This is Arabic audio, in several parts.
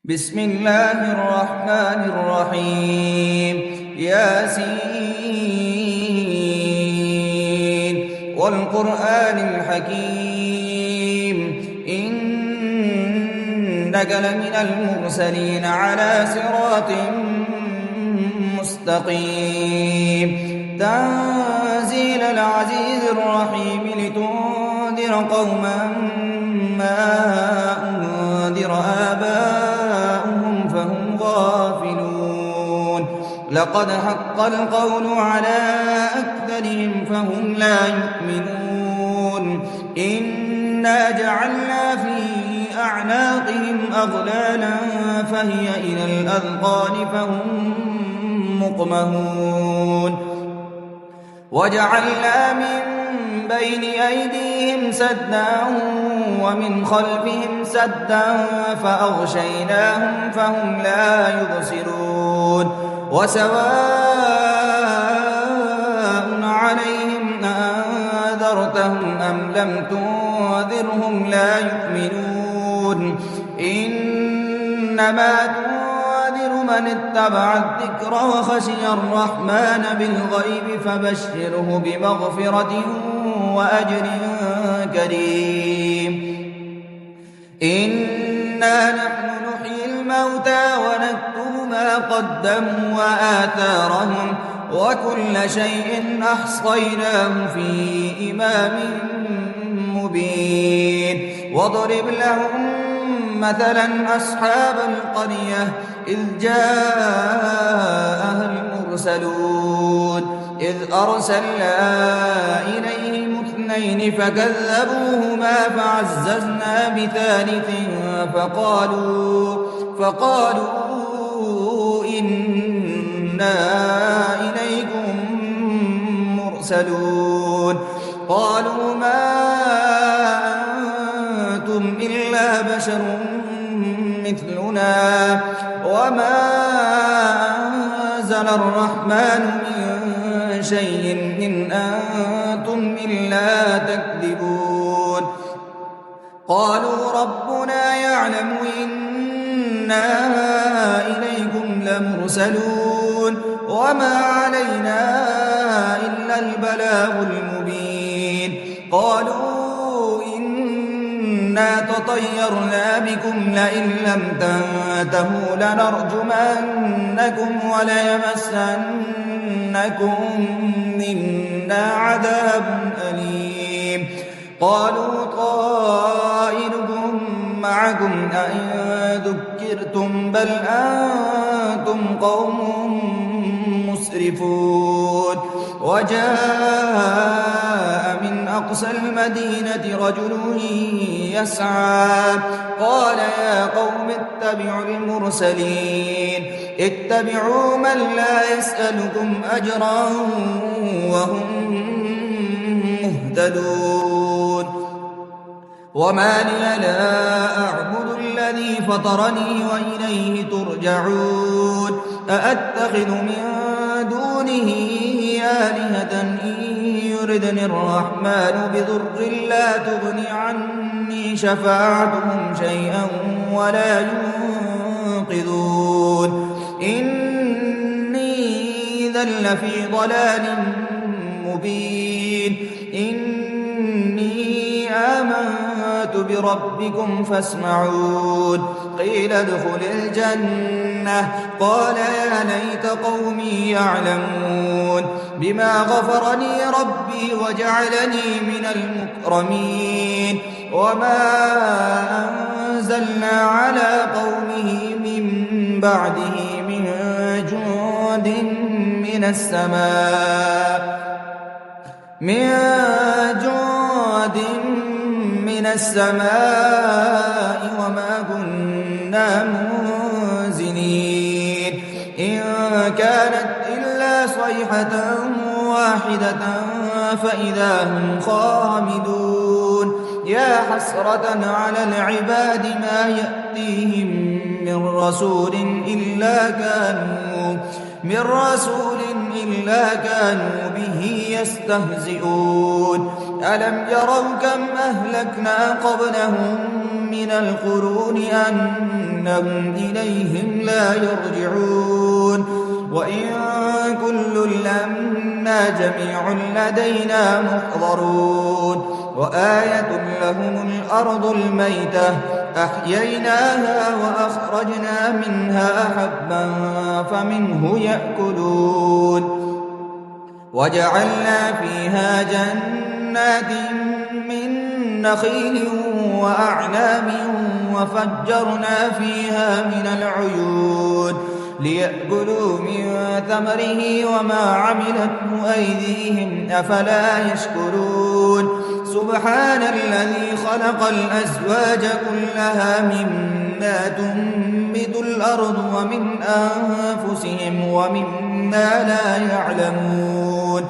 بسم الله الرحمن الرحيم ياسين والقرآن الحكيم إنك لمن المرسلين على صراط مستقيم تنزيل العزيز الرحيم لتنذر قوما ما أنذر آباؤهم فهم غافلون لقد حق القول على أكثرهم فهم لا يؤمنون إنا جعلنا في أعناقهم أغلالا فهي إلى الأذقان فهم مقمهون وجعلنا من بين أيديهم سدا ومن خلفهم سدا فأغشيناهم فهم لا يبصرون وسواء عليهم أنذرتهم أم لم تنذرهم لا يؤمنون إنما تنذر من اتبع الذكر وخشي الرحمن بالغيب فبشره بمغفرة وأجر كريم إنا نحن نحيي الموتى ونكتب ما قدموا وآثارهم وكل شيء أحصيناه في إمام مبين واضرب لهم مثلا أصحاب القرية إذ جاءها المرسلون إذ أرسلنا إليهم اثنين فكذبوهما فعززنا بثالث فقالوا إنا إليكم مرسلون قالوا ما أنتم إلا بشر مثلنا وما أنزل الرحمن من شيء إن أنتم إلا تكذبون قالوا ربنا يعلم إنا إليكم لمرسلون وما علينا إلا البلاغ المبين قالوا إنا تطيرنا بكم لئن لم تنتهوا لنرجمنكم وليمسنكم منا عذاب أليم قالوا طائركم معكم أئن ذكرتم بل أنتم قوم مسرفون وجاء من أقصى المدينة رجل يسعى قال يا قوم اتبعوا المرسلين اتبعوا من لا يسألكم أجرا وهم مهتدون وما لي لا أعبد الذي فطرني وإليه ترجعون أأتخذ من دونه آلهة إن يردني الرحمن بضر لا تغني عني شفاعتهم شيئا ولا ينقذون إني إذا لفي ضلال مبين إني آمنت بربكم فاسمعون قيل ادخل الجنة قال يا ليت قومي يعلمون بما غفرني ربي وجعلني من المكرمين وما أنزلنا على قومه من بعده من جند من السماء وما كنا منزلين إن كانت إلا صيحة واحدة فإذا هم خامدون يا حسرة على العباد ما يأتيهم من رسول إلا كانوا به يستهزئون ألم يروا كم أهلكنا قبلهم من القرون أنهم إليهم لا يرجعون وإن كل لما جميع لدينا محضرون وآية لهم الأرض الميتة أحييناها وأخرجنا منها حبا فمنه يأكلون وجعلنا فيها جنات من نخيل وأعناب وفجرنا فيها من العيون ليأكلوا من ثمره وما عملته أيديهم أفلا يشكرون سبحان الذي خلق الأزواج كلها مما تنبت الأرض ومن أنفسهم ومما لا يعلمون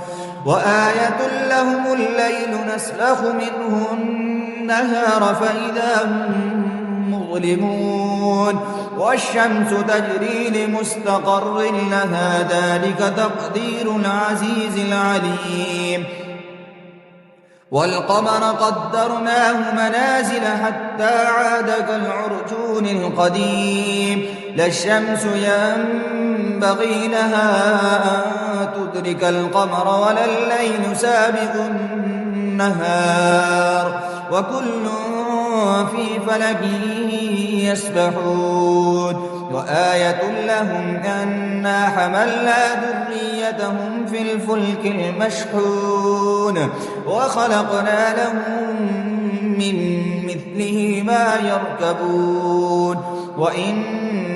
وآية لهم الليل نسلخ منه النهار فإذا هم مظلمون والشمس تجري لمستقر لها ذلك تقدير العزيز العليم والقمر قدرناه منازل حتى عاد كالعرجون القديم لا الشمس ينبغي لها أن تدرك القمر ولا الليل سابق النهار وكل في فلك يسبحون وآية لهم أنا حملنا ذريتهم في الفلك المشحون وخلقنا لهم من مثله ما يركبون وإن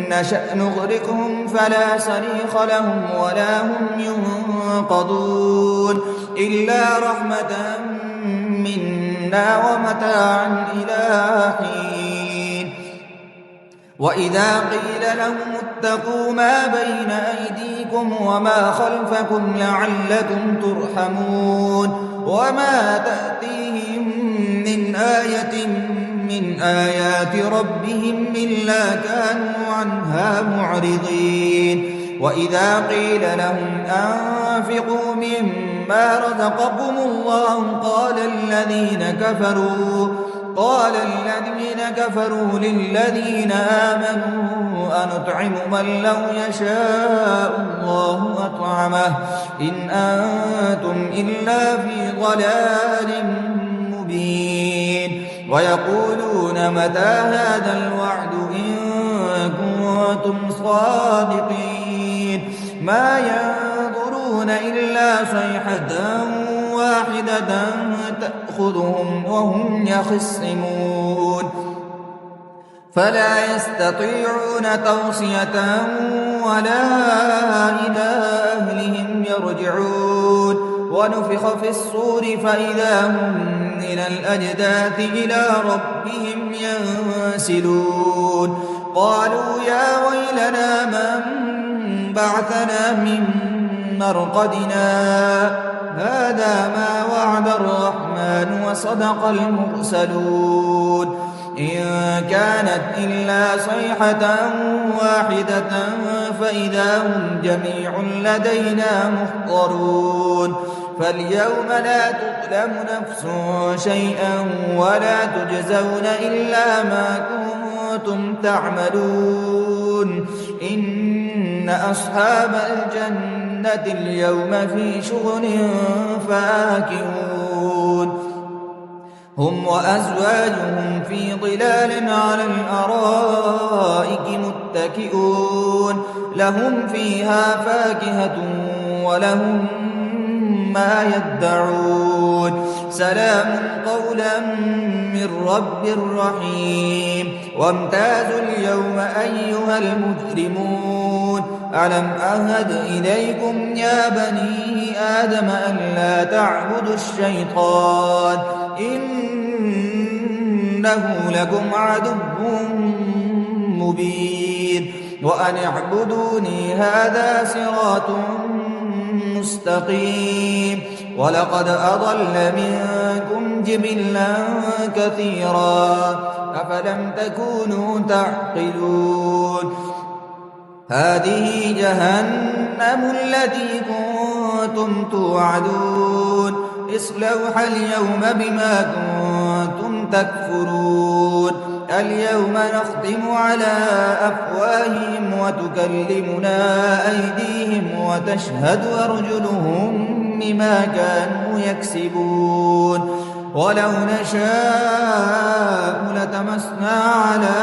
نشأ نغرقهم فلا صريخ لهم ولا هم ينقضون إلا رحمة منا ومتاعا إلى حين وإذا قيل لهم اتقوا ما بين أيديكم وما خلفكم لعلكم ترحمون وما تأتيهم من آية من آيات ربهم إلا كانوا عنها معرضين وإذا قيل لهم أنفقوا مما رزقكم الله قال الذين كفروا للذين آمنوا أنطعم من لو يشاء الله أطعمه إن أنتم إلا في ضلال مبين ويقولون متى هذا الوعد إن كنتم صادقين ما ينظرون إلا صيحة واحدة تأخذهم وهم يخصمون فلا يستطيعون توصية ولا إلى أهلهم يرجعون ونفخ في الصور فإذا هم من الأجداث إلى ربهم ينسلون قالوا يا ويلنا من بعثنا من مرقدنا هذا ما وعد الرحمن وصدق المرسلون إن كانت إلا صيحة واحدة فإذا هم جميع لدينا محضرون فاليوم لا تظلم نفس شيئا ولا تجزون إلا ما كنتم تعملون إن أصحاب الجنة اليوم في شغل فاكهون هم وأزواجهم في ظلال على الأرائك متكئون لهم فيها فاكهة ولهم ما يدعون سلام قولا من رب رحيم وامتازوا اليوم أيها المجرمون ألم أهد إليكم يا بني آدم أن لا تعبدوا الشيطان إنه لكم عدو مبين وأن اعبدوني هذا صراط مستقيم ولقد أضل منكم جبلا كثيرا أفلم تكونوا تعقلون هذه جهنم التي كنتم توعدون اصلوها اليوم بما كنتم تكفرون اليوم نختم على أفواههم وتكلمنا أيديهم وتشهد أرجلهم بما كانوا يكسبون ولو نشاء لتمسنا على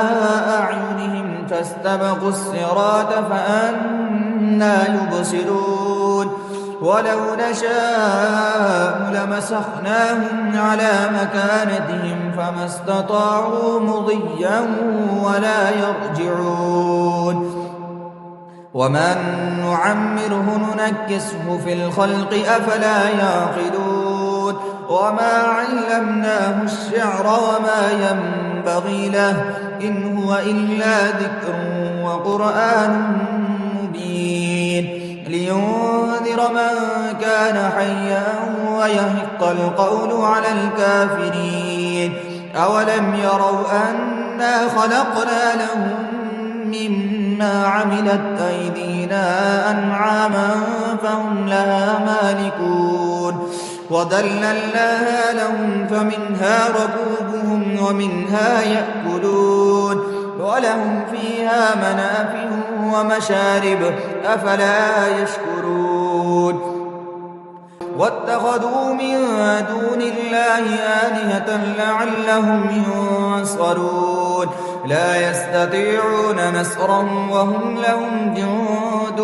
أعينهم فاستبقوا الصراط فأنى يبصرون ولو نشاء لمسخناهم على مكانتهم فما استطاعوا مضيا ولا يرجعون ومن نعمره ننكسه في الخلق أفلا يعقلون وما علمناه الشعر وما ينبغي له إن هو إلا ذكر وقرآن مبين لينذر من كان حيا ويحق القول على الكافرين أولم يروا أنا خلقنا لهم مما عملت أيدينا أنعاما فهم لها مالكون وذللناها لهم فمنها ركوبهم ومنها يأكلون ولهم فيها منافع ومشارب أفلا يشكرون واتخذوا من دون الله آلهة لعلهم ينصرون لا يستطيعون نصرهم وهم لهم جند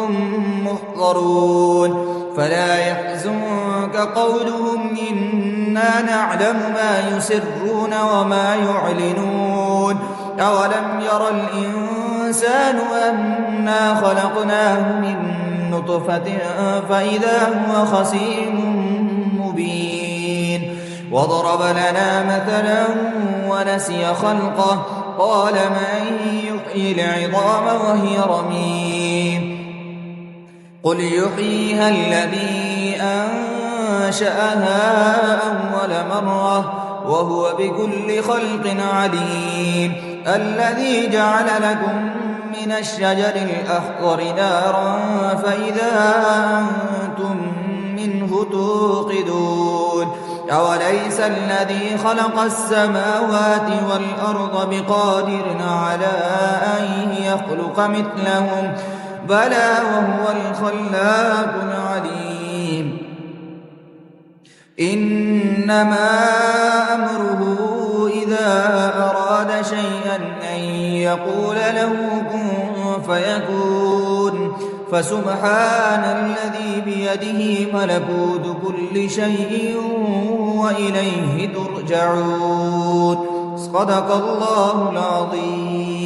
محضرون فلا يحزنك قولهم إنا نعلم ما يسرون وما يعلنون أولم ير الإنسان أنا خلقناه من نطفة فإذا هو خصيم مبين وضرب لنا مثلا ونسي خلقه قال من يحيي العظام وهي رميم قل يحييها الذي أنشأها أول مرة وهو بكل خلق عليم الذي جعل لكم من الشجر الأخضر نارا فإذا أنتم منه توقدون أوليس الذي خلق السماوات والأرض بقادر على أن يخلق مثلهم بلى وهو الخلاق العليم إنما أمره إذا أراد شيئا أن يقول له كن فيكون فسبحان الذي بيده ملكوت كل شيء وإليه ترجعون صدق الله العظيم.